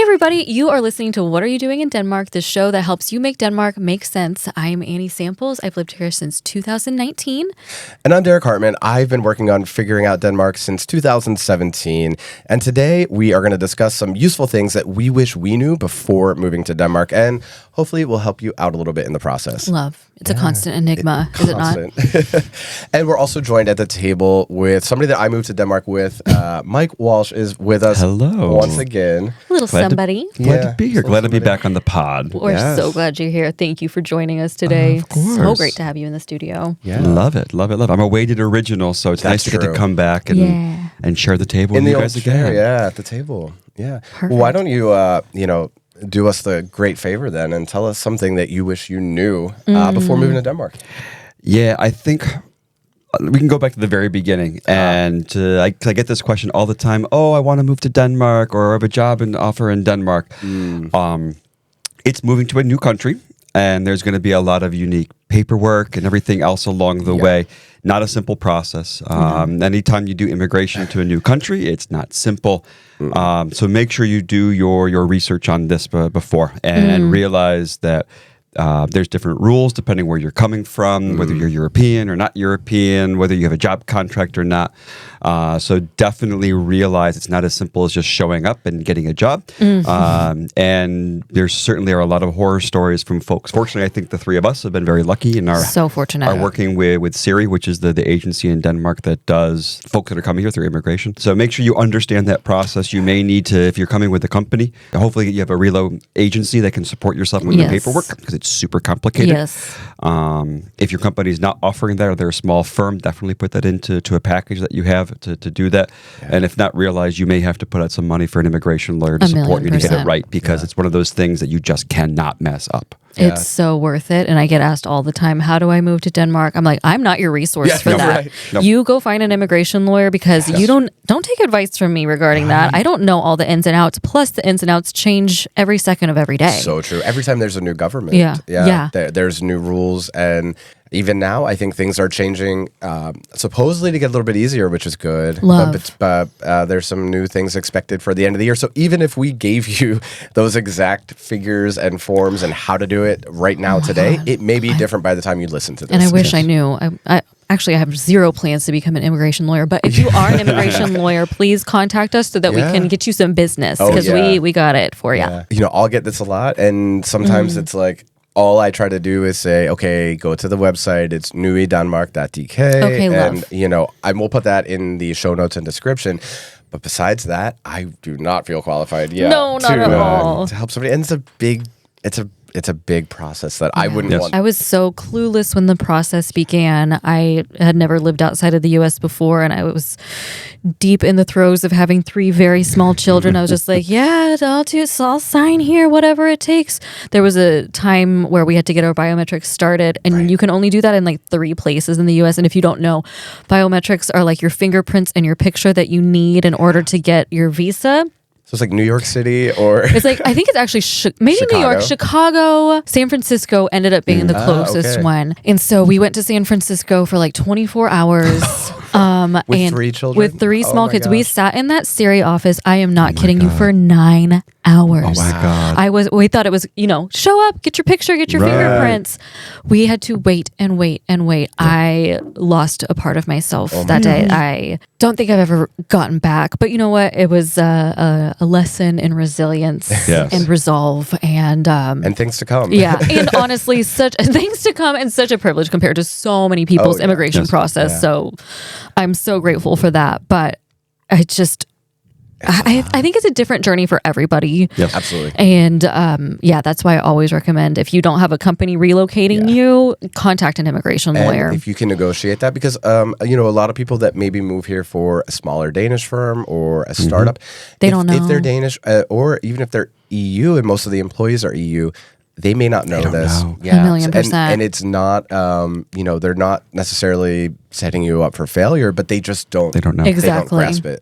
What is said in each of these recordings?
everybody. You are listening to What Are You Doing in Denmark, the show that helps you make Denmark make sense. I'm Annie Samples. I've lived here since 2019. And I'm Derek Hartman. I've been working on figuring out Denmark since 2017. And today we are going to discuss some useful things that we wish we knew before moving to Denmark. And hopefully it will help you out a little bit in the process. Love. It's a constant enigma, is it not? And we're also joined at the table with somebody that I moved to Denmark with. Mike Walsh is with us once again. Little somebody. Glad to be here. Glad to be back on the pod. We're so glad you're here. Thank you for joining us today. Of course. So great to have you in the studio. Yeah. Love it. I'm a weighted original, so it's nice to get to come back and share the table with you guys again. At the table. Yeah. Well, why don't you, do us the great favor then and tell us something that you wish you knew before moving to Denmark. Yeah, I think we can go back to the very beginning. And I get this question all the time. Oh, I want to move to Denmark, or I have a job and offer in Denmark. It's moving to a new country, and there's going to be a lot of unique paperwork and everything else along the way. Not a simple process. Anytime you do immigration to a new country, it's not simple. So make sure you do your research on this before and realize that there's different rules depending where you're coming from, whether you're European or not European, whether you have a job contract or not. So definitely realize it's not as simple as just showing up and getting a job. And there certainly are a lot of horror stories from folks. Fortunately, I think the three of us have been very lucky and are working with Siri, which is the agency in Denmark that does folks that are coming here through immigration. So make sure you understand that process. You may need to, if you're coming with a company, hopefully you have a reload agency that can support yourself with your paperwork, because it's super complicated. If your company is not offering that, or they're a small firm, definitely put that into a package that you have to do that. And if not, realize you may have to put out some money for an immigration lawyer to support you to get it right, because it's one of those things that you just cannot mess up. It's so worth it. And I get asked all the time, how do I move to Denmark? I'm like, I'm not your resource for that. Right. Nope. You go find an immigration lawyer, because you don't take advice from me regarding that. I don't know all the ins and outs. Plus, the ins and outs change every second of every day. So true. Every time there's a new government. There's new rules. And even now, I think things are changing, supposedly to get a little bit easier, which is good. But there's some new things expected for the end of the year. So even if we gave you those exact figures and forms and how to do it right now today, it may be different by the time you listen to this. And I wish I knew. Actually, I have zero plans to become an immigration lawyer. But if you are an immigration lawyer, please contact us so that we can get you some business, because we got it for you. I'll get this a lot. And sometimes it's like, all I try to do is say, okay, go to the website. It's nuidanmark.dk. And we'll put that in the show notes and description. But besides that, I do not feel qualified yet. No, not at all. To help somebody. And it's a big process that I wouldn't want. I was so clueless when the process began. I had never lived outside of the U.S. before, and I was deep in the throes of having 3 very small children. I was just like, I'll sign here, whatever it takes. There was a time where we had to get our biometrics started, and you can only do that in like 3 places in the U.S. And if you don't know, biometrics are like your fingerprints and your picture that you need in order to get your visa. So it's like New York City, or it's like, I think it's actually maybe Chicago. New York, Chicago, San Francisco ended up being the closest one. And so we went to San Francisco for like 24 hours. With 3 children? With 3 small kids. Gosh. We sat in that Siri office, I am not kidding you, for 9 hours. Oh my God. We thought it was, show up, get your picture, get your fingerprints. We had to wait and wait and wait. I lost a part of myself that day. I don't think I've ever gotten back. But you know what? It was a lesson in resilience and resolve and things to come. And honestly, such things to come, and such a privilege compared to so many people's immigration process. So I'm so grateful for that. But I think it's a different journey for everybody. Yes, absolutely. And that's why I always recommend, if you don't have a company relocating you, contact an immigration lawyer. If you can negotiate that, because a lot of people that maybe move here for a smaller Danish firm or a startup, they don't know if they're Danish, or even if they're EU, and most of the employees are EU. They may not know this. Yeah. 1,000,000%. And it's not, they're not necessarily setting you up for failure, but they just don't. They don't know. Exactly. They don't grasp it.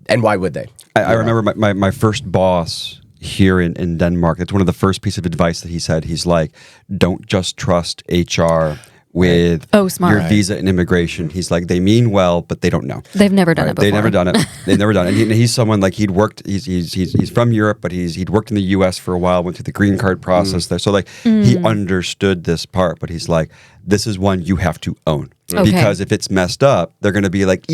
And why would they? I remember my first boss here in Denmark. It's one of the first pieces of advice that he said. He's like, don't just trust HR with smart. your visa and immigration. He's like, they mean well, but they don't know. They've never done it before. They've never done it. They've never done it. And he's someone like he'd worked. He's from Europe, but he'd worked in the U.S. for a while. Went through the green card process there. So like he understood this part, but he's like, this is one you have to own. Okay. Because if it's messed up, they're going to be like,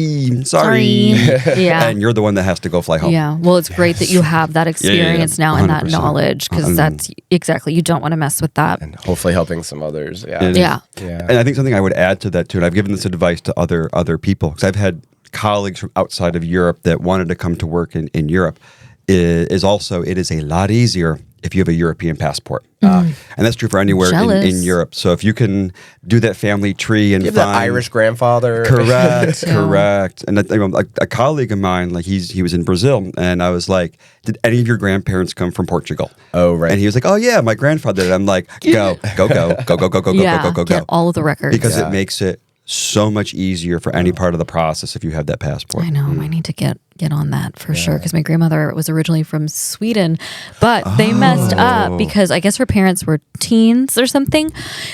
sorry. Yeah. And you're the one that has to go fly home. Yeah. Well, it's great that you have that experience now and that knowledge, because that's exactly, you don't want to mess with that. And hopefully helping some others. Yeah. Yeah. And I think something I would add to that too, and I've given this advice to other people, because I've had colleagues from outside of Europe that wanted to come to work in Europe, is also, it is a lot easier if you have a European passport. And that's true for anywhere in Europe. So if you can do that family tree and you have find that Irish grandfather. Correct, correct. And a colleague of mine, like he was in Brazil, and I was like, did any of your grandparents come from Portugal? Oh, right. And he was like, oh yeah, my grandfather did. I'm like, go. Get all of the records. Because it makes it so much easier for any part of the process if you have that passport. I know. I need to get on that for sure, because my grandmother was originally from Sweden, but they messed up because I guess her parents were teens or something,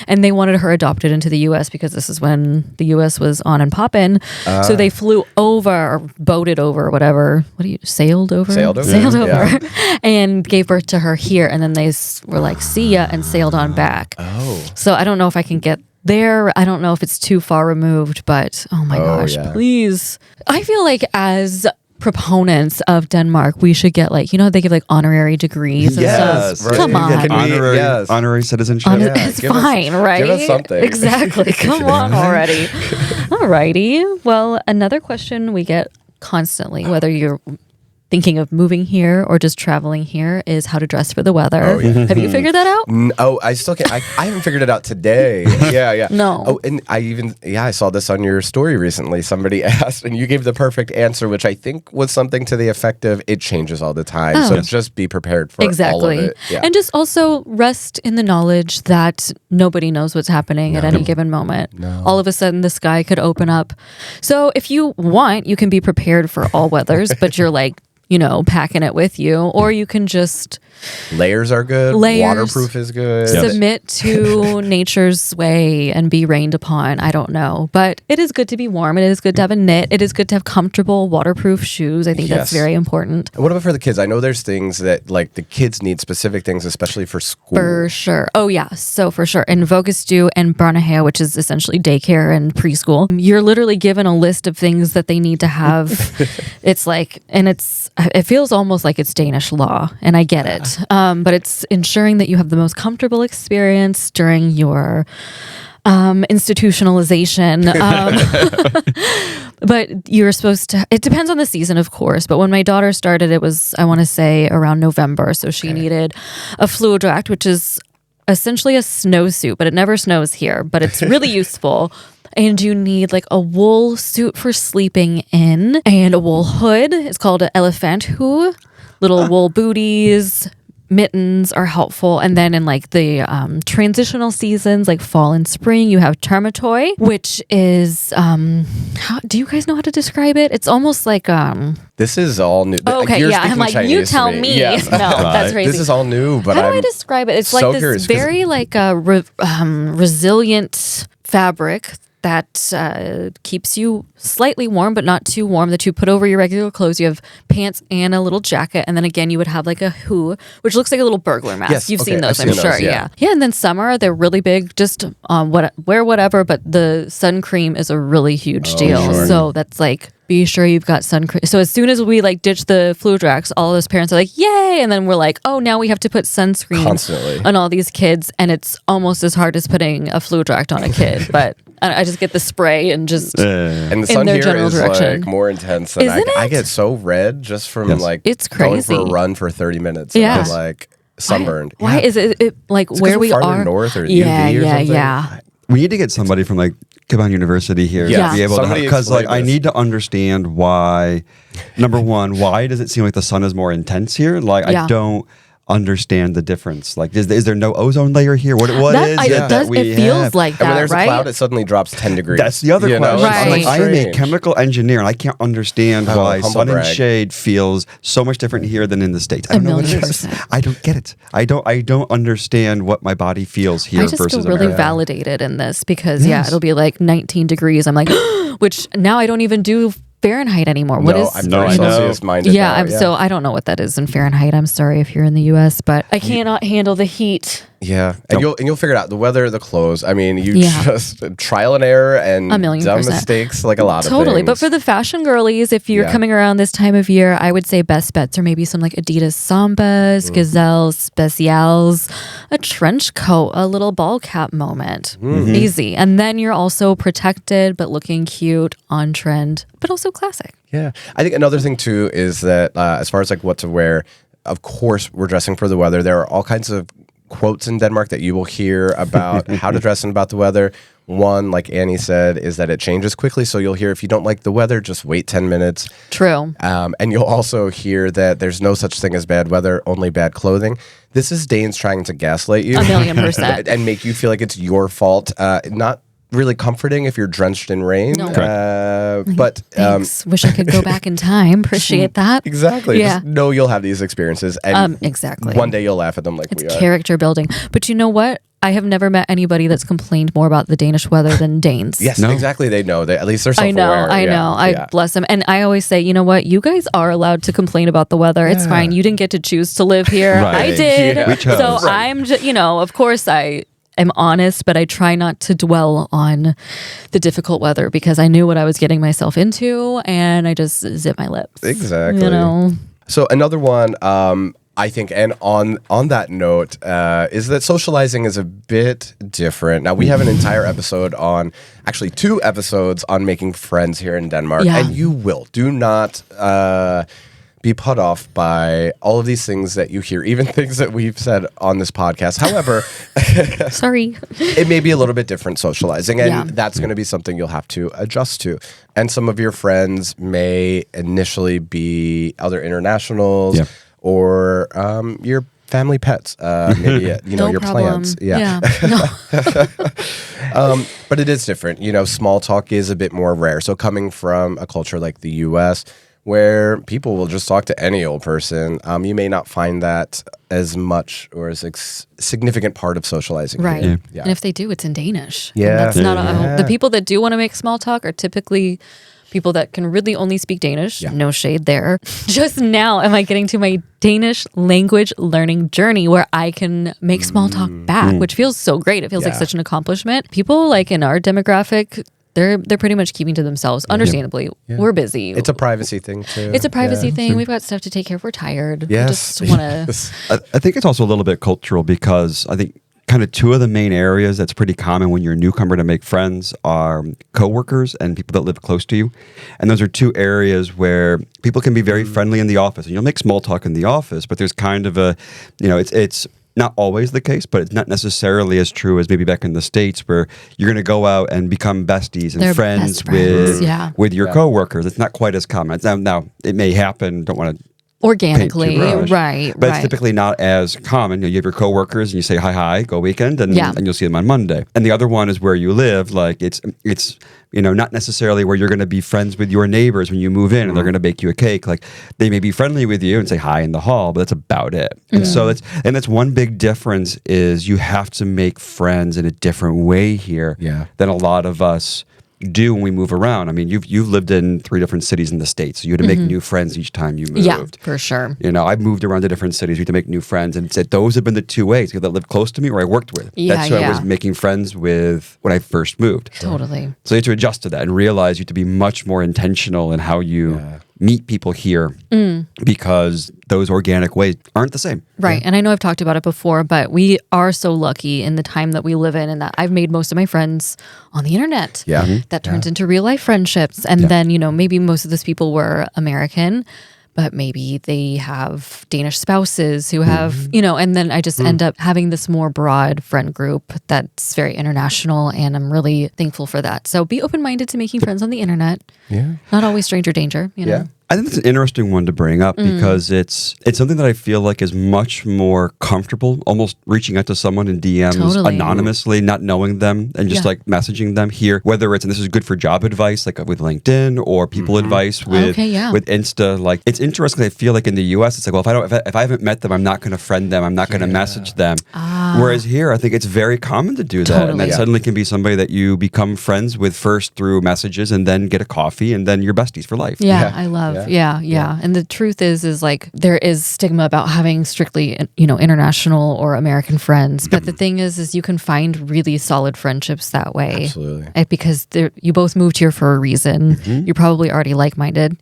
and they wanted her adopted into the U.S. because this is when the U.S. was on and poppin'. So they flew over, or boated over, or whatever. Sailed over, and gave birth to her here, and then they were like, see ya, and sailed on back. So I don't know if I can get there. I don't know if it's too far removed, but oh my gosh, please. I feel like as proponents of Denmark, we should get they give honorary degrees and stuff. Right. Come on. Honorary citizenship. It's fine, right? Give us something. Exactly. Come on already. Alrighty. Well, another question we get constantly, whether you're thinking of moving here or just traveling here, is how to dress for the weather. Have you figured that out? I still can't. I haven't figured it out today. Yeah. No. Oh, and I saw this on your story recently. Somebody asked, and you gave the perfect answer, which I think was something to the effect of, it changes all the time. So just be prepared for all of it. Yeah. And just also rest in the knowledge that nobody knows what's happening at any given moment. All of a sudden, the sky could open up. So if you want, you can be prepared for all weathers, but you're packing it with you, or you can just layers are good. Waterproof is good. Submit to nature's way and be rained upon. I don't know, but it is good to be warm. It is good to have a knit. It is good to have comfortable waterproof shoes. I think that's very important. What about for the kids? I know there's things that the kids need specific things, especially for school. For sure. Oh yeah. So for sure. In Vogestue and Barnehage, which is essentially daycare and preschool, you're literally given a list of things that they need to have. It feels almost like it's Danish law, and I get it. But it's ensuring that you have the most comfortable experience during your institutionalization. But you're supposed to, it depends on the season, of course. But when my daughter started, it was, I want to say, around November. So she needed a fluodract, which is essentially a snowsuit, but it never snows here, but it's really useful. And you need a wool suit for sleeping in, and a wool hood. It's called an elephant hood. Little wool booties, mittens are helpful. And then in the transitional seasons, like fall and spring, you have termitoy, which is how do you guys know how to describe it? It's almost like this is all new. Okay, yeah. I'm like, Chinese you tell me. Yes. No, that's crazy. This is all new, but how do I describe it? It's so like this very resilient fabric that keeps you slightly warm, but not too warm, that you put over your regular clothes. You have pants and a little jacket. And then again, you would have a hood, which looks like a little burglar mask. Yes, You've seen those, I'm sure. Yeah. And then summer, they're really big. Just wear whatever, but the sun cream is a really huge deal. Sure. So that's be sure you've got sun cream. So as soon as we ditch the fluodrax, all those parents are like, yay. And then we're like, oh, now we have to put sunscreen constantly on all these kids. And it's almost as hard as putting a fluodract on a kid. But I just get the spray and just and the sun here is more intense than I get so red just from it's going crazy. for a run for 30 minutes. And I'm sunburned. Why is it where we are north or UV or something? Yeah. We need to get somebody from Cabana University here to be able to, because I need to understand why. Number one, why does it seem like the sun is more intense here? I don't understand the difference. Like, is there no ozone layer here? What is it that we It feels like that, and when there's right? a cloud, it suddenly drops 10 degrees. That's the other question. Right. I'm like, I am a Strange. chemical engineer, and I can't understand why humble sun and brag. shade feels so much different here than in the States. I don't know what it is. 1,000,000%. I don't get it. I don't understand what my body feels here I just versus feel really America. validated in this because Yes. it'll be like 19 degrees. I'm like, which now I don't even do Fahrenheit anymore. What is? I'm No, very I know. Celsius minded. Yeah, now, so I don't know what that is in Fahrenheit. I'm sorry if you're in the U.S., but I cannot handle the heat. Yeah, and you'll figure it out. The weather, the clothes. I mean, you Yeah. just trial and error and 1,000,000%. mistakes, like a lot of Totally. things. But for the fashion girlies, if you're Yeah. coming around this time of year, I would say best bets are maybe some like Adidas Sambas, Gazelles, Specials, a trench coat, a little ball cap moment. Easy. And then you're also protected, but looking cute, on trend, but also classic. Yeah, I think another thing too is that as far as like what to wear, of course we're dressing for the weather. There are all kinds of quotes in Denmark that you will hear about how to dress and about the weather. One, like Annie said, is that it changes quickly. So you'll hear if you don't like the weather, just wait 10 minutes. True. And you'll also hear that there's no such thing as bad weather, only bad clothing. This is Danes trying to gaslight you. 1,000,000%. And make you feel like it's your fault. Not really comforting if you're drenched in rain. No. But Thanks. Wish I could go back in time. Appreciate that. exactly. Yeah. Just know you'll have these experiences. And Exactly. one day you'll laugh at them like It's we are. character building. But you know what? I have never met anybody that's complained more about the Danish weather than Danes. Yes, No. exactly. They know. At least they're I self-aware. know. I know. Yeah. I bless them. And I always say, you know what? You guys are allowed to complain about the weather. It's fine. You didn't get to choose to live here. Right. I did. Yeah. We chose. So Right. I'm just, of course I am honest, but I try not to dwell on the difficult weather because I knew what I was getting myself into and I just zip my lips. Exactly. So another one, I think, and on that note, is that socializing is a bit different. Now, we have an entire episode on, actually 2 episodes on making friends here in Denmark. Yeah. And you will. Do not be put off by all of these things that you hear, even things that we've said on this podcast. However, Sorry. it may be a little bit different socializing, and Yeah. that's going to be something you'll have to adjust to. And some of your friends may initially be other internationals Yeah. or your family pets, maybe No your problem. plants. Yeah. No. But it is different. Small talk is a bit more rare. So coming from a culture like the U.S., where people will just talk to any old person, you may not find that as much or as significant part of socializing. Right. here. And if they do, it's in Danish. And Yeah. that's not Yeah. the people that do want to make small talk are typically people that can really only speak Danish. Yeah. No shade there. Just now am I getting to my Danish language learning journey where I can make small talk back, which feels so great. It feels like Yeah. such an accomplishment. People like in our demographic, they're pretty much keeping to themselves. Understandably, we're busy. It's a privacy thing too. It's a privacy Yeah. thing. We've got stuff to take care of. We're tired. Yes. We just want to. Yes. I think it's also a little bit cultural because I think kind of 2 of the main areas that's pretty common when you're a newcomer to make friends are coworkers and people that live close to you. And those are 2 areas where people can be very friendly in the office. And you'll make small talk in the office, but there's kind of a, it's not always the case, but it's not necessarily as true as maybe back in the States where you're going to go out and become besties and They're friends, best friends, with your coworkers. It's not quite as common. Now it may happen. Don't want to Organically, paint too much, right? But it's typically not as common. You have your coworkers and you say hi, go weekend, and you'll see them on Monday. And the other one is where you live. Like it's not necessarily where you're going to be friends with your neighbors when you move in and they're going to bake you a cake. Like they may be friendly with you and say hi in the hall, but that's about it. And so that's one big difference is you have to make friends in a different way here than a lot of us do when we move around. I mean, you've lived in 3 different cities in the States, so you had to make new friends each time you moved. Yeah, for sure. I've moved around to different cities. We had to make new friends, and those have been the 2 ways that lived close to me or I worked with. Yeah, That's who I was making friends with when I first moved. Totally. So you have to adjust to that and realize you have to be much more intentional in how you meet people here because those organic ways aren't the same. Right. And I know I've talked about it before, but we are so lucky in the time that we live in and that I've made most of my friends on the internet. Yeah. That turns into real life friendships. And then, maybe most of those people were American, but maybe they have Danish spouses who have, and then I just end up having this more broad friend group that's very international. And I'm really thankful for that. So be open-minded to making friends on the internet. Yeah. Not always stranger danger, Yeah. I think it's an interesting one to bring up because it's something that I feel like is much more comfortable, almost reaching out to someone in DMs anonymously, not knowing them, and just like messaging them here. Whether it's, and this is good for job advice, like with LinkedIn, or people advice with Insta. Like, it's interesting. I feel like in the US, it's like, well, if I haven't met them, I'm not going to friend them. I'm not going to message them. Whereas here, I think it's very common to do that, and that suddenly can be somebody that you become friends with first through messages, and then get a coffee, and then you're besties for life. I love. Yeah. And the truth is like there is stigma about having strictly, international or American friends. But the thing is you can find really solid friendships that way. Absolutely. Because you both moved here for a reason. You're probably already like-minded.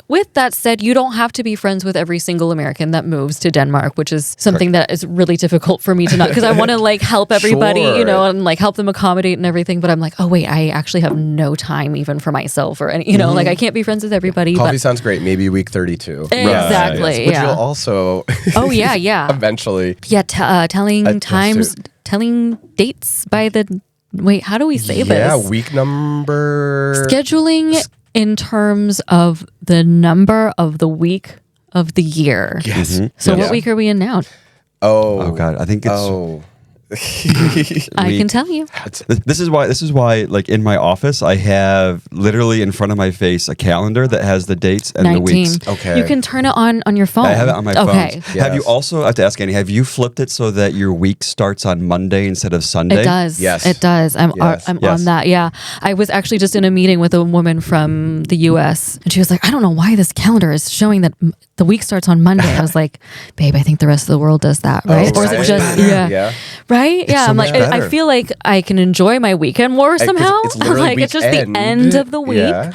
With that said, you don't have to be friends with every single American that moves to Denmark, which is something that is really difficult for me to not, because I want to like help everybody, and like help them accommodate and everything. But I'm like, oh wait, I actually have no time even for myself or any, like I can't be friends with everybody. Coffee sounds great. Maybe week 32. Exactly. Right. Which you'll also. Eventually. Yeah. Telling dates by the. Wait, how do we say this? Yeah, week number. Scheduling in terms of the number of the week of the year. Yes. So what week are we in now? Oh God, I think it's. I can tell you. This is why like in my office I have literally in front of my face a calendar that has the dates and 19. the weeks. Okay. You can turn it on your phone. I have it on my phone. Okay. Yes. Have you also, I have to ask Annie, have you flipped it so that your week starts on Monday instead of Sunday? It does. Yes. It does. I'm on that. Yeah. I was actually just in a meeting with a woman from the US and she was like, I don't know why this calendar is showing that the week starts on Monday. I was like, babe, I think the rest of the world does that, right? Or is it just, right? Yeah. So I'm like, I feel like I can enjoy my weekend more somehow. It's just the end of the week. Yeah.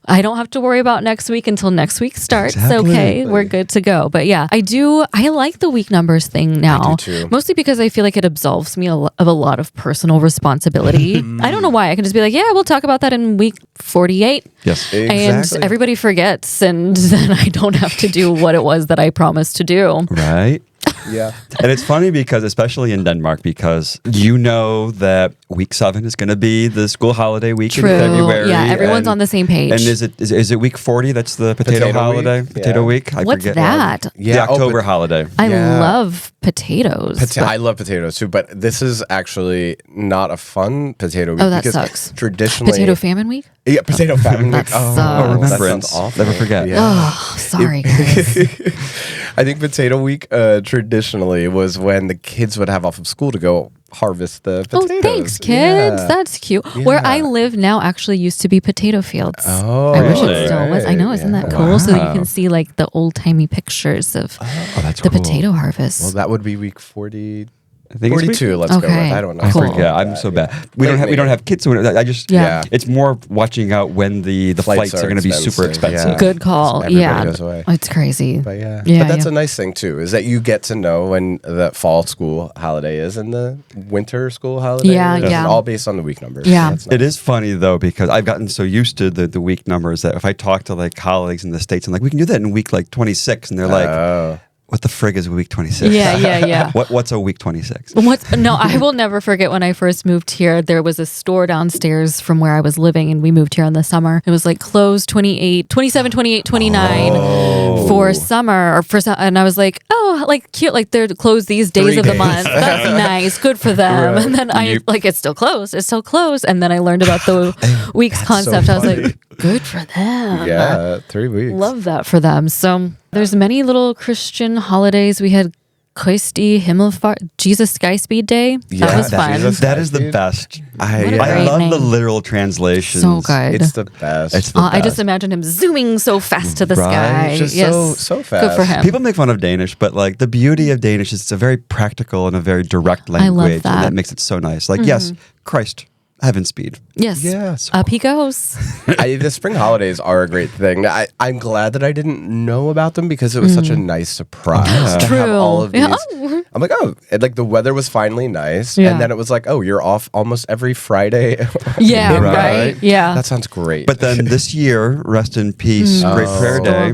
I don't have to worry about next week until next week starts. Exactly. Okay, we're good to go. But yeah, I like the week numbers thing now. I do too. Mostly because I feel like it absolves me of a lot of personal responsibility. I don't know why. I can just be like, yeah, we'll talk about that in week 48. Yes. Exactly. And everybody forgets, and then I don't have to do what it was that I promised to do. Right. Yeah. And it's funny because, especially in Denmark, because you know that week 7 is going to be the school holiday week in February. Yeah, everyone's on the same page. And is it week 40? That's the potato holiday? Week? Potato week? I forget. That? The October holiday. I love potatoes. I love potatoes too, but this is actually not a fun potato week. Oh, that sucks. Traditionally, Potato famine week? Yeah, potato famine week. Remembrance. Never forget. Yeah. Oh, sorry, guys. I think potato week traditionally was when the kids would have off of school to go harvest the potatoes. Oh, thanks, kids. Yeah. That's cute. Yeah. Where I live now actually used to be potato fields. Oh, I wish it still was. I know, isn't that cool? Wow. So you can see like the old timey pictures of the potato harvest. Well, that would be week 40. I think 42. Let's go with. I don't know. I forget. I'm so bad. We don't have kids, so I just It's more watching out when the flights are going to be super expensive. Yeah. Good call. Everybody goes away. It's crazy. But but that's a nice thing too, is that you get to know when the fall school holiday is and the winter school holiday. It's all based on the week numbers. Yeah. So nice. It is funny though, because I've gotten so used to the week numbers that if I talk to like colleagues in the States, I'm like, we can do that in week like 26, and they're like, what the frig is week 26? Yeah. What's a week 26? No, I will never forget when I first moved here. There was a store downstairs from where I was living, and we moved here in the summer. It was like closed 27, 28, 29 for summer and I was like, oh, like cute, like they're closed these days of the month. That's nice, good for them. Right. And then it's still closed. And then I learned about the weeks concept. I was like, good for them. Yeah, 3 weeks. Love that for them. So there's many little Christian holidays. We had Kristi Himmelfart, Jesus Skyspeed Day. That was fun. That is the best. I love the literal translations. So good. It's the best. I just imagine him zooming so fast to the sky. Just so fast. Good for him. People make fun of Danish, but like the beauty of Danish is it's a very practical and a very direct language. I love that. And that makes it so nice. Like, yes, Christ. Heaven speed. Yes. Up he goes. The spring holidays are a great thing. I'm glad that I didn't know about them because it was such a nice surprise to have all of these. I'm like, like the weather was finally nice. And then it was like, you're off almost every Friday. Right. Yeah. That sounds great. But then this year, rest in peace, Great Prayer Day.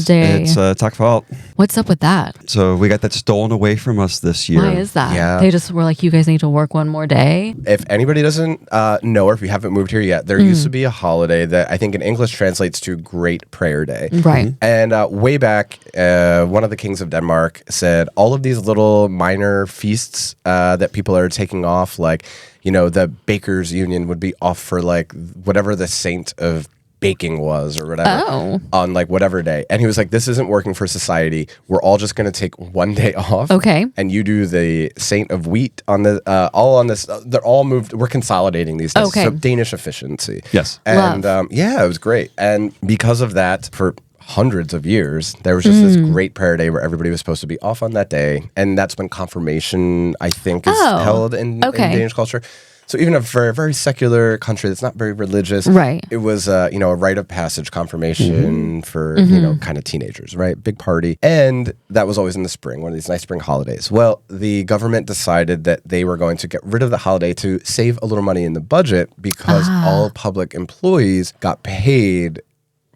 Day. It's Tack for Alt. What's up with that? So we got that stolen away from us this year. Why is that? Yeah. They just were like, you guys need to work one more day. If anybody doesn't don't know, or if you haven't moved here yet, there used to be a holiday that I think in English translates to Great Prayer Day. Right. And way back, one of the kings of Denmark said all of these little minor feasts that people are taking off, like, you know, the Bakers Union would be off for like whatever the saint of baking was or whatever on like whatever day. And he was like, this isn't working for society. We're all just going to take one day off. Okay. And you do the saint of wheat on the, all on this. They're all moved. We're consolidating these days. Okay. So Danish efficiency. Yes. And yeah, it was great. And because of that, for hundreds of years, there was just this great prayer day where everybody was supposed to be off on that day. And that's when confirmation, I think, is held in Danish culture. So even for a very secular country that's not very religious, right. it was, you know, a rite of passage confirmation for, you know, kind of teenagers, right? Big party. And that was always in the spring, one of these nice spring holidays. Well, the government decided that they were going to get rid of the holiday to save a little money in the budget because all public employees got paid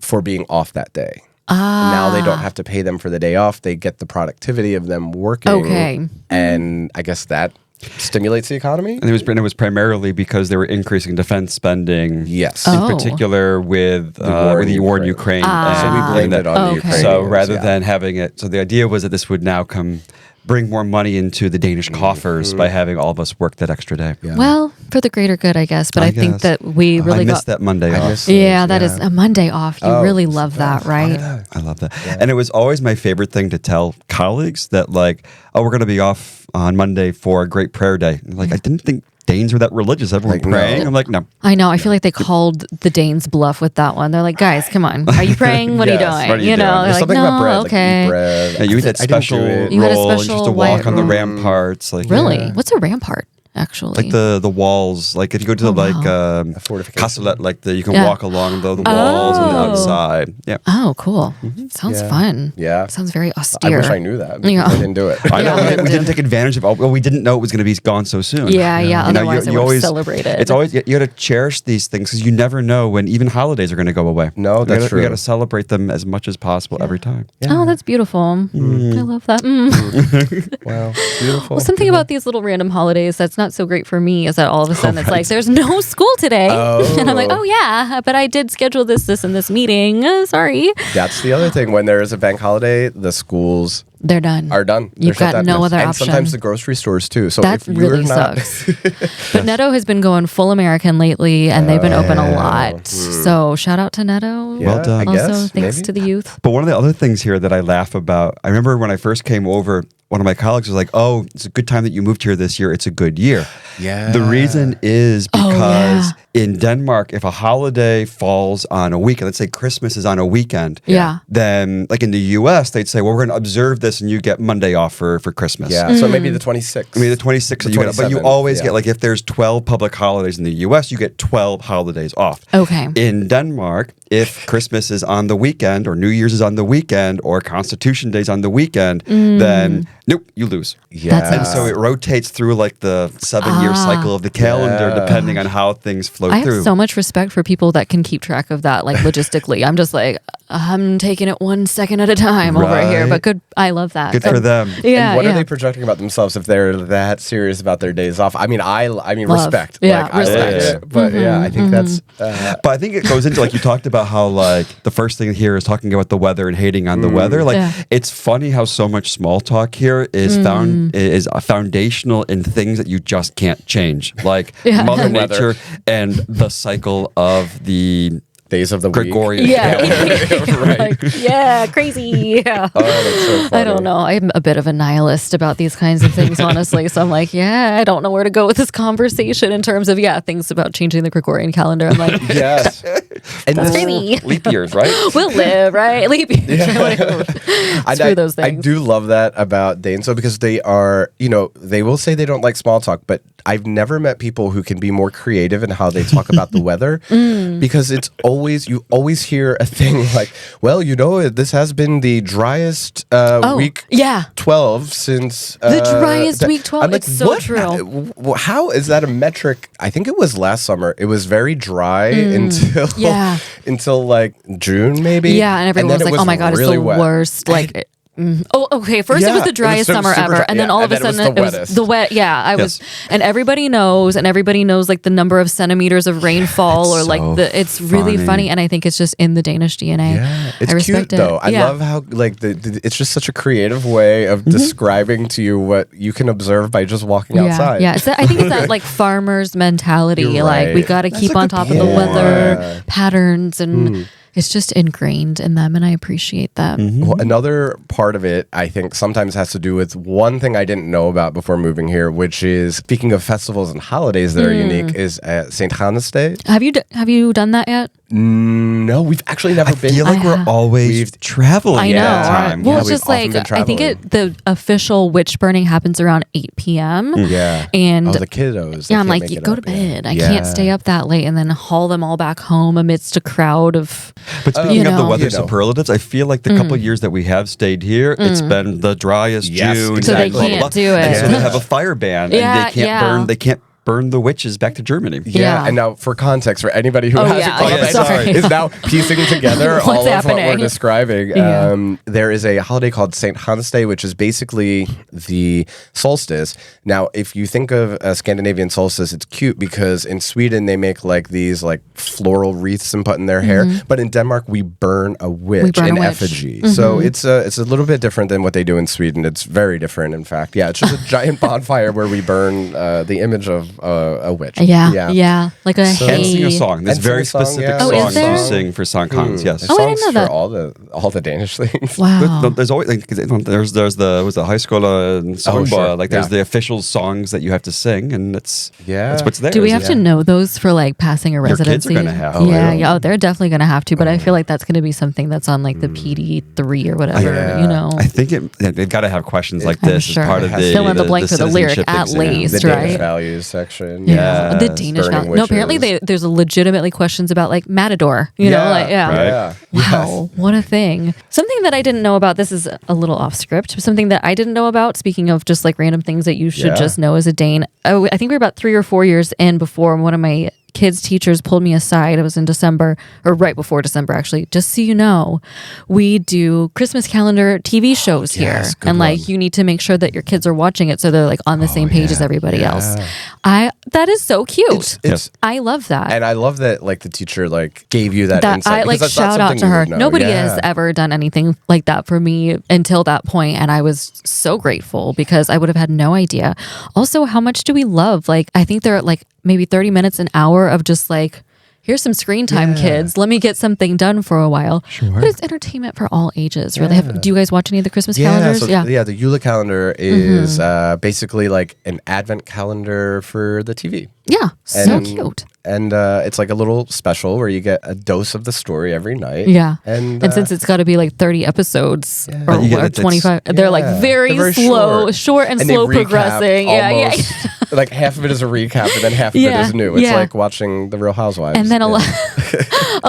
for being off that day. Now they don't have to pay them for the day off. They get the productivity of them working. Okay. And I guess that stimulates the economy. And it was primarily because they were increasing defense spending. Yes. In particular with the war in Ukraine. So we blamed it on the Ukrainians. So rather than having it, so the idea was that this would now bring more money into the Danish coffers by having all of us work that extra day. Yeah. Well, for the greater good, I guess. But I think that we really missed that Monday off. That is a Monday off. You really love that, right? I love that. Yeah. And it was always my favorite thing to tell colleagues that, like, oh, we're going to be off on Monday for a great prayer day. Like, I didn't think Danes were that religious. Everyone praying. No. I'm like, no. I know. I feel like they called the Danes bluff with that one. They're like, guys, come on. Are you praying? What are you doing? What are you doing? Know, there's like, something about bread. Okay. Like, eat bread. Yeah, you eat that special roll. You had a special just to walk on the ramparts. Like, really? What's a rampart? Actually, like the walls, like if you go to Castellet, like you can walk along the walls on the outside. Yeah. Oh, cool. Sounds fun. Yeah. Sounds very austere. I wish I knew that. Yeah. I didn't do it. I know we didn't take advantage of. Well, we didn't know it was going to be gone so soon. Yeah. Otherwise, you always celebrate it. It's always you got to cherish these things because you never know when even holidays are going to go away. No, that's true. We got to celebrate them as much as possible every time. Yeah. Oh, that's beautiful. I love that. Wow, beautiful. Well, something about these little random holidays that's not so great for me is that all of a sudden it's like, there's no school today. And I'm like, oh yeah, but I did schedule this and this meeting. Sorry. That's the other thing. When there is a bank holiday, the schools are done. You've got no other option. And sometimes the grocery stores too. So that really sucks. But Netto has been going full American lately, and they've been open a lot. So shout out to Netto. Yeah, well done. Also, thanks to the youth. But one of the other things here that I laugh about, I remember when I first came over, one of my colleagues was like, oh, it's a good time that you moved here this year. It's a good year. Yeah. The reason is because in Denmark, if a holiday falls on a weekend, let's say Christmas is on a weekend, then like in the US, they'd say, well, we're going to observe this and you get Monday off for Christmas. Yeah, so maybe the 26th. Maybe the 26th. But you always get, like if there's 12 public holidays in the US, you get 12 holidays off. Okay. In Denmark, if Christmas is on the weekend or New Year's is on the weekend or Constitution Day is on the weekend, then nope, you lose. Yeah. And so it rotates through like the 7-year cycle of the calendar, depending on how things flow through. I have so much respect for people that can keep track of that, like logistically. I'm just like, I'm taking it 1 second at a time over here. But good, I love that. Good for them. Yeah. And what are they projecting about themselves if they're that serious about their days off? I mean, respect. Yeah, like, respect. I like it. But I think that's. But I think it goes into like you talked about how like the first thing here is talking about the weather and hating on the weather. Like it's funny how so much small talk here is foundational in things that you just can't change, like Mother Nature and the cycle of the days of the Gregorian calendar. Right. Crazy. Yeah. Oh, that's so funny. I don't know. I'm a bit of a nihilist about these kinds of things, honestly. So I'm like, I don't know where to go with this conversation in terms of, things about changing the Gregorian calendar. I'm like, yes. And that's crazy. Leap years, right? We'll live, right? Leap years. Screw those things. I do love that about Danes, though, because they are, they will say they don't like small talk, but I've never met people who can be more creative in how they talk about the weather because it's you always hear a thing like, well, this has been the driest week 12 since the driest week 12. I'm like, it's so true. How is that a metric? I think it was last summer. It was very dry until like June, maybe. Yeah, and everyone was like, "Oh my god, really it's the wet. worst!" Like. Oh, okay. First it was the driest summer ever, and then all of a sudden it was the wet. Yeah, I was, and everybody knows like the number of centimeters of rainfall, or like it's really funny, and I think it's just in the Danish DNA. Yeah, it's I respect cute though. I love how like it's just such a creative way of describing to you what you can observe by just walking outside. Yeah, I think it's that like farmer's mentality. Like we got to keep on top of the weather patterns, and it's just ingrained in them, and I appreciate that. Well, another part of it, I think, sometimes has to do with one thing I didn't know about before moving here, which is, speaking of festivals and holidays that are unique, is St. Hannah's Day. Have you done that yet? No, we've actually never been. I feel like we're always traveling. I know. Time. Well, it's just like, I think the official witch burning happens around 8 p.m. Yeah. And the kiddos. Yeah, I'm like, you go to bed. I can't stay up that late and then haul them all back home amidst a crowd of. But speaking of the weather superlatives, I feel like the couple of years that we have stayed here, it's been the driest June. Exactly. So they can't do it. And so they have a fire ban, and they can't burn. They can't burn the witches back to Germany. Yeah, and now for context, for anybody who is now piecing together all of what we're describing, there is a holiday called St. Hannah's Day, which is basically the solstice. Now, if you think of a Scandinavian solstice, it's cute because in Sweden they make like these like floral wreaths and put in their hair, but in Denmark we burn a witch in effigy. So it's a little bit different than what they do in Sweden. It's very different, in fact. Yeah, it's just a giant bonfire where we burn the image of a witch. Yeah. Like a hay. And sing a song. There's very specific songs you sing for Sanktans. Yes. I didn't know that. For all the Danish things. Wow. There's always there's the high school songboy. Like there's the official songs that you have to sing, and that's what's there. Do we have to know those for like passing a residency? Your kids are gonna have to. Oh, they're definitely gonna have to. But I feel like that's gonna be something that's on like the PD3 or whatever. You know. I think they've got to have questions like this as part of the fill in the blank for the lyric at least, the right? Danish values section. Yeah, the Danish values. No, apparently there's legitimately questions about like Matador. You know, like wow, what a thing. Something that I didn't know about. This is a little off script. Something that I didn't know about. Speaking of just like random things that you should just know as a Dane. Oh, I think we were about 3 or 4 years in before one of my kids' teachers pulled me aside. It was in December, or right before December, actually. Just so you know, we do Christmas calendar TV shows here, and like you need to make sure that your kids are watching it so they're like on the same page as everybody else. That is so cute. I love that, and I love that like the teacher like gave you that insight. I like shout out to her. Nobody has ever done anything like that for me until that point, and I was so grateful because I would have had no idea. Also, how much do we love? Like, I think they're like maybe 30 minutes, an hour of just like, here's some screen time, kids. Let me get something done for a while. Sure. But it's entertainment for all ages. Really. Do you guys watch any of the Christmas calendars? So, the Yule calendar is basically like an advent calendar for the TV. Yeah, so cute. And it's like a little special where you get a dose of the story every night. Yeah. And since it's got to be like 30 episodes or 25, they're like very slow, short and slow progressing. Almost, like half of it is a recap and then half of it is new. It's like watching The Real Housewives. And then a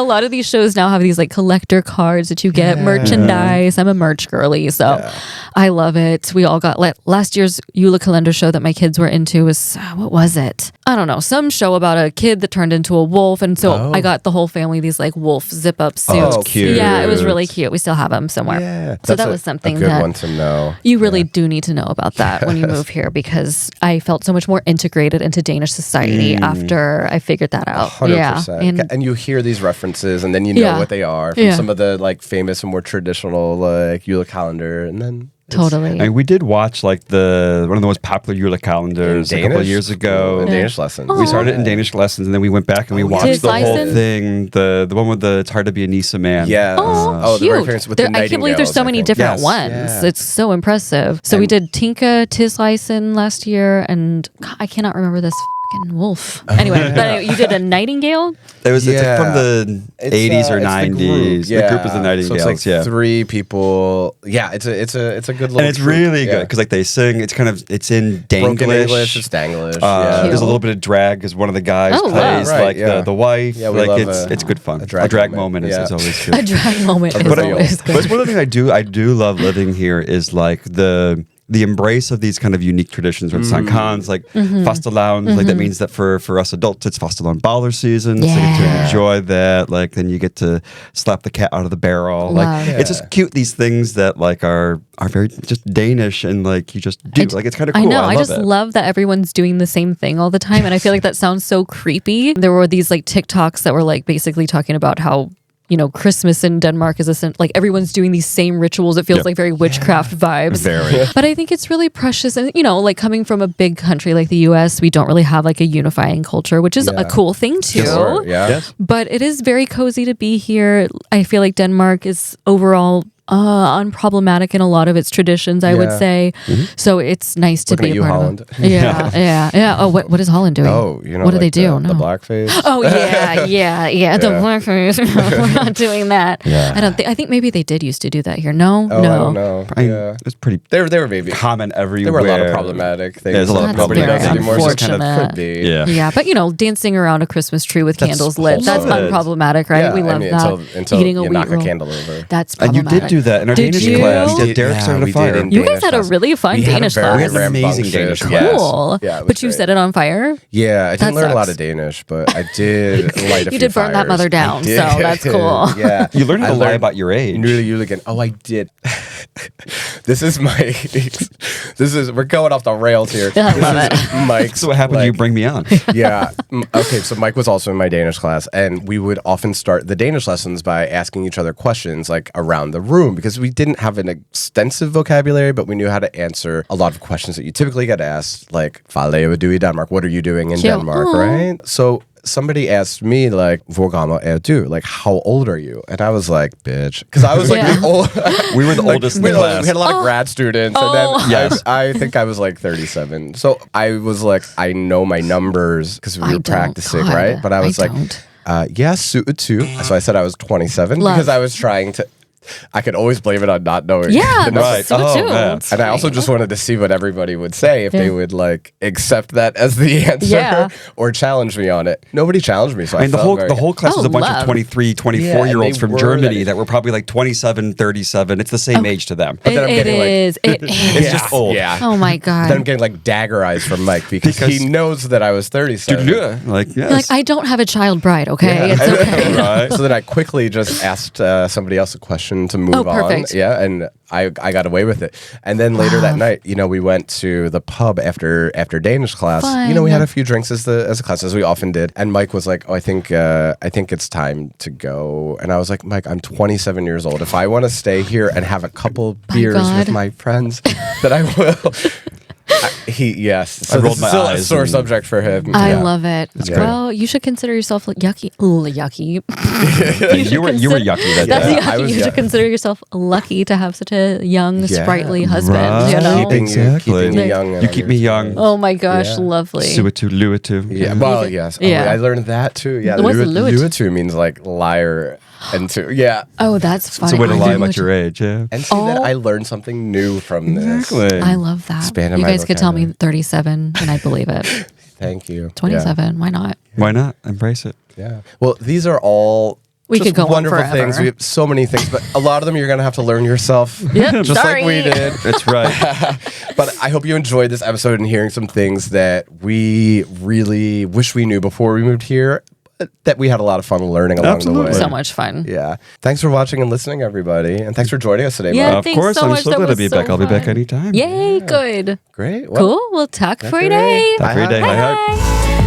lot of these shows now have these like collector cards that you get, merchandise. I'm a merch girly, so I love it. We all got last year's Yule calendar show that my kids were into was, what was it? I don't know, some show about a kid that turned into a wolf, and so I got the whole family these like wolf zip up suits. Oh, cute. Yeah, it was really cute. We still have them somewhere. Yeah, so that was something good one to know. You really do need to know about that when you move here, because I felt so much more integrated into Danish society after I figured that out. 100%. And you hear these references, and then you know what they are from some of the like famous and more traditional like Yule calendar, and then. Totally. I mean, we did watch like one of the most popular Yule calendars a couple of years ago. In Danish lessons. We started in Danish lessons, and then we went back and we watched the whole thing. The one with the "It's hard to be a Nisa man." Yeah. Cute. The reference with the I can't believe there's so many different ones. Yeah. It's so impressive. So we did Tinka Tisleisen last year, and God, I cannot remember this wolf. Anyway, but you did a nightingale? It's from the 80s or 90s. The group is the Nightingales. So it's like 3 people. Yeah, it's a good little. And it's really good because like they sing. It's in Danglish. Broken English. It's Danglish. There's a little bit of drag because one of the guys plays the wife. Yeah, like it's good fun. A drag moment is always good. A drag moment is always good. But one of the things I do love living here is like the the embrace of these kind of unique traditions with Sankans, like fastelavn, like that means that for us adults, it's fastelavn baller season. So you get to enjoy that. Like then you get to slap the cat out of the barrel. Like it's just cute. These things that like are very just Danish and like you just do. Like it's kind of cool. I know. I just love that everyone's doing the same thing all the time, and I feel like that sounds so creepy. There were these like TikToks that were like basically talking about how, you know, Christmas in Denmark is like everyone's doing these same rituals. It feels like very witchcraft vibes. Very. But I think it's really precious. And, you know, like coming from a big country like the US, we don't really have like a unifying culture, which is a cool thing too. Sure, yeah. Yes. But it is very cozy to be here. I feel like Denmark is overall unproblematic in a lot of its traditions, I would say. So it's nice to be a part Holland. of it. Yeah. Oh, what is Holland doing? Oh, you know, what do they do? The blackface. Oh yeah. The blackface. We're not doing that. Yeah. I think maybe they did used to do that here. No. I don't know. Yeah. It's pretty. They were maybe common everywhere. There were a lot of problematic things. There's a lot of problematic things anymore. So it kind of unfortunate. could be. Yeah, but you know, dancing around a Christmas tree with candles lit, that's unproblematic, right? Yeah, we love that. Until Eating a you wheat knock roll. a candle over. That's And problematic. you did do that in our Did Danish you? class. We did. Derek started a fire. You guys had a really fun Danish class. We had an amazing Danish class. Cool. Yeah, it was but you great. set it on fire? Yeah, I didn't That learn a lot sucks. of Danish, but I did light a few You did burn that fires. mother down, I did. so that's cool. Yeah. You learned how to lie learned about your age. Really, again. Oh, I did. We're going off the rails here. I love it. This is Mike's. So what happened? You bring me on. Yeah. Okay, so Mike was also in my Danish class, and we would often start the Danish lessons by asking each other questions like around the room, because we didn't have an extensive vocabulary, but we knew how to answer a lot of questions that you typically get asked, like, "Hvad laver du i Danmark?" What are you doing in Denmark, right? So somebody asked me, like, "Hvor gammel er du?" Like, how old are you? And I was like, bitch. Because I was like, the old, We were the oldest in the class. we had a lot of grad students. And then I think I was like 37. So I was like, I know my numbers because we were practicing, right? But I was like, yeah, 22. So I said I was 27 because I was trying to. I could always blame it on not knowing. Yeah, the numbers. right. And I also just wanted to see what everybody would say, if they would like accept that as the answer or challenge me on it. Nobody challenged me, so I felt the whole class was a bunch of 23, 24-year-olds from Germany that were probably like 27, 37. It's the same age to them. But then I'm getting it's just old. Yeah. Oh my god. Then I'm getting like dagger eyes from Mike because he knows that I was 37. Like, yes. Like, I don't have a child bride, okay? It's okay. Right. So then I quickly just asked somebody else a question to move on. Perfect. Yeah, and I got away with it. And then later that night, you know, we went to the pub after Danish class. Fun. You know, we had a few drinks as a class, as we often did. And Mike was like, "Oh, I think it's time to go." And I was like, "Mike, I'm 27 years old. If I want to stay here and have a couple beers with my friends, then I will." So I rolled this my is still a eyes sore and- subject for him. I love it. great. Well, you should consider yourself like yucky. Yucky. You were yucky that That's day. I yucky. was You should consider yourself lucky to have such a young, sprightly husband. Right. You know? Keeping you young. You keep me young. Oh my gosh, Yeah. lovely. Suatu, luatu. Yeah, well, yes. Oh, Yeah. I learned that too. Yeah, What's luatu? luatu means like liar and two. Yeah. Oh, that's funny. It's a way to I lie know about what your age, yeah. And see that I learned something new from this. Exactly. I love that. Expanded You my guys could tell me vocabulary. 37 and I believe it. Thank you. 27, why not? Why not? Embrace it. Yeah. Well, these are all We just could go on wonderful forever. things. We have so many things, but a lot of them you're going to have to learn yourself. Yep, just sorry. like we did. That's right. But I hope you enjoyed this episode and hearing some things that we really wish we knew before we moved here, but that we had a lot of fun learning along the way. So much fun. Yeah. Thanks for watching and listening, everybody. And thanks for joining us today, Yeah, Mom. Of thanks course, so I'm much. so That glad to was be so back. I'll be back fun. anytime. Yay, good. Great. Well, Cool. We'll talk for great. today. Talk for your day. Bye. Bye.